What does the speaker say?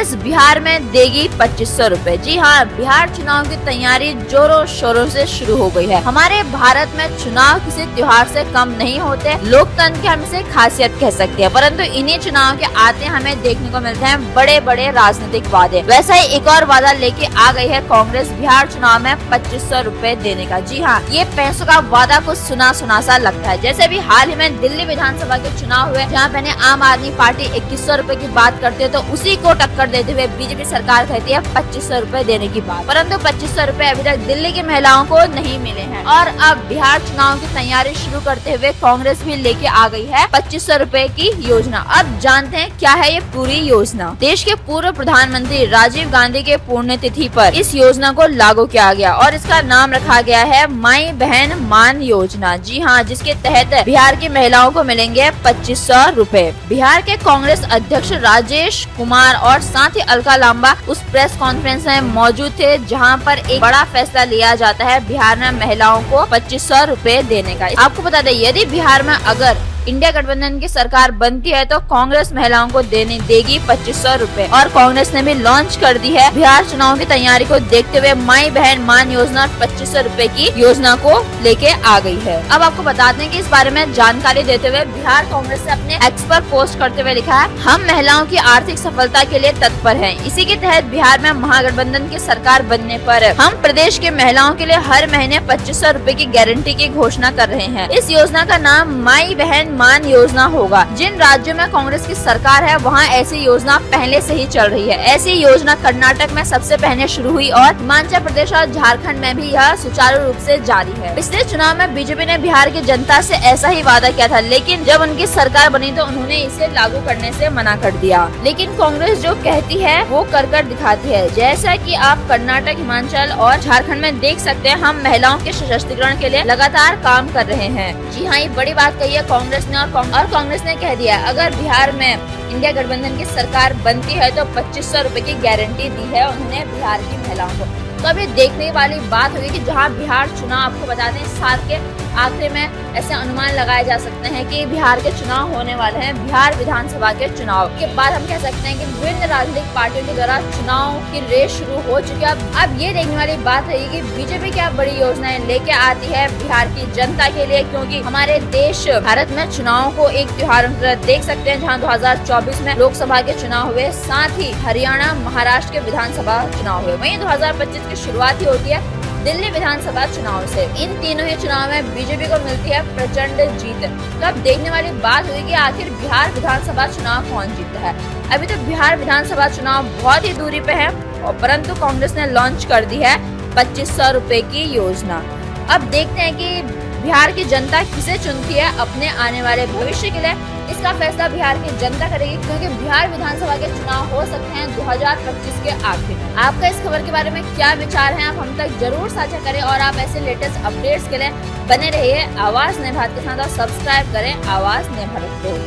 कांग्रेस बिहार में देगी 2500 रुपए। जी हाँ, बिहार चुनाव की तैयारी जोरों शोरों से शुरू हो गई है। हमारे भारत में चुनाव किसी त्योहार से कम नहीं होते, लोकतंत्र की हम इसे खासियत कह सकते हैं। परंतु इन्हीं चुनाव के आते हमें देखने को मिलते हैं बड़े बड़े राजनीतिक वादे। वैसा ही एक और वादा लेके आ गई है कांग्रेस बिहार चुनाव में 2500 रुपए देने का। जी हाँ, ये पैसों का वादा कुछ सुना सुना सा लगता है। जैसे भी हाल ही में दिल्ली विधानसभा के चुनाव हुए, जहाँ पहले आम आदमी पार्टी 2100 रुपए की बात करती है, तो उसी को टक्कर देते हुए बीजेपी सरकार कहती है 2500 रुपए देने की बात। परंतु 2500 रुपए अभी तक दिल्ली की महिलाओं को नहीं मिले हैं। और अब बिहार चुनाव की तैयारी शुरू करते हुए कांग्रेस भी लेके आ गई है 2500 रुपए की योजना। अब जानते हैं क्या है ये पूरी योजना। देश के पूर्व प्रधानमंत्री राजीव गांधी के पुण्यतिथि पर इस योजना को लागू किया गया और इसका नाम रखा गया है माई बहन मान योजना। जी हाँ, जिसके तहत बिहार की महिलाओं को मिलेंगे 2500 रुपए। बिहार के कांग्रेस अध्यक्ष राजेश कुमार और साथ ही अलका लांबा उस प्रेस कॉन्फ्रेंस में मौजूद थे, जहां पर एक बड़ा फैसला लिया जाता है बिहार में महिलाओं को 2500 रुपए देने का। आपको बता दें, यदि बिहार में अगर इंडिया गठबंधन की सरकार बनती है तो कांग्रेस महिलाओं को देगी 2500 रुपए। और कांग्रेस ने भी लॉन्च कर दी है बिहार चुनाव की तैयारी को देखते हुए माई बहन मान योजना 2500 रुपए की योजना को लेके आ गई है। अब आपको बताते हैं कि इस बारे में जानकारी देते हुए बिहार कांग्रेस ने अपने एक्स पर पोस्ट करते हुए लिखा है, हम महिलाओं की आर्थिक सफलता के लिए तत्पर है। इसी के तहत बिहार में महागठबंधन की सरकार बनने पर हम प्रदेश के महिलाओं के लिए हर महीने 2500 रुपए की गारंटी की घोषणा कर रहे हैं। इस योजना का नाम माई बहन मान योजना होगा। जिन राज्यों में कांग्रेस की सरकार है वहां ऐसी योजना पहले से ही चल रही है। ऐसी योजना कर्नाटक में सबसे पहले शुरू हुई और हिमाचल प्रदेश और झारखंड में भी यह सुचारू रूप से जारी है। पिछले चुनाव में बीजेपी ने बिहार की जनता से ऐसा ही वादा किया था, लेकिन जब उनकी सरकार बनी तो उन्होंने इसे लागू करने से मना कर दिया। लेकिन कांग्रेस जो कहती है वो कर दिखाती है। जैसा कि आप कर्नाटक, हिमाचल और झारखंड में देख सकते हैं, हम महिलाओं के सशक्तिकरण के लिए लगातार काम कर रहे हैं। जी हाँ, ये बड़ी बात कही है कांग्रेस ने और कांग्रेस ने कह दिया अगर बिहार में इंडिया गठबंधन की सरकार बनती है तो 2500 रुपए की गारंटी दी है उन्होंने बिहार की महिलाओं को। तो अब ये देखने वाली बात होगी कि जहां बिहार चुनाव, आपको बता दें, इस साल के आखिर में ऐसे अनुमान लगाए जा सकते हैं कि बिहार के चुनाव होने वाले हैं, बिहार विधानसभा के चुनाव के बाद हम कह सकते हैं कि विभिन्न राजनीतिक पार्टियों के द्वारा चुनाव की रेस शुरू हो चुकी है। अब ये देखने वाली बात है कि बीजेपी क्या बड़ी योजनाएं लेके आती है बिहार की जनता के लिए, क्योंकि हमारे देश भारत में चुनाव को एक त्योहार देख सकते हैं, जहाँ 2024 में लोकसभा के चुनाव हुए, साथ ही हरियाणा, महाराष्ट्र के विधानसभा चुनाव हुए। वहीं 2025 की शुरुआत ही होती है दिल्ली विधानसभा चुनाव से। इन तीनों ही चुनाव में बीजेपी को मिलती है प्रचंड जीत। तो अब देखने वाली बात हुई कि आखिर बिहार विधानसभा चुनाव कौन जीतता है। अभी तो बिहार विधानसभा चुनाव बहुत ही दूरी पे है, और परंतु कांग्रेस ने लॉन्च कर दी है 2500 रुपए की योजना। अब देखते हैं कि बिहार की जनता किसे चुनती है अपने आने वाले भविष्य के लिए। इसका फैसला बिहार की जनता करेगी, क्योंकि बिहार विधानसभा के चुनाव हो सकते हैं 2025 के आखिर में। आपका इस खबर के बारे में क्या विचार है, आप हम तक जरूर साझा करें और आप ऐसे लेटेस्ट अपडेट्स के लिए बने रहिए आवाज नए भारत के साथ और सब्सक्राइब करें आवाज नए भारत को।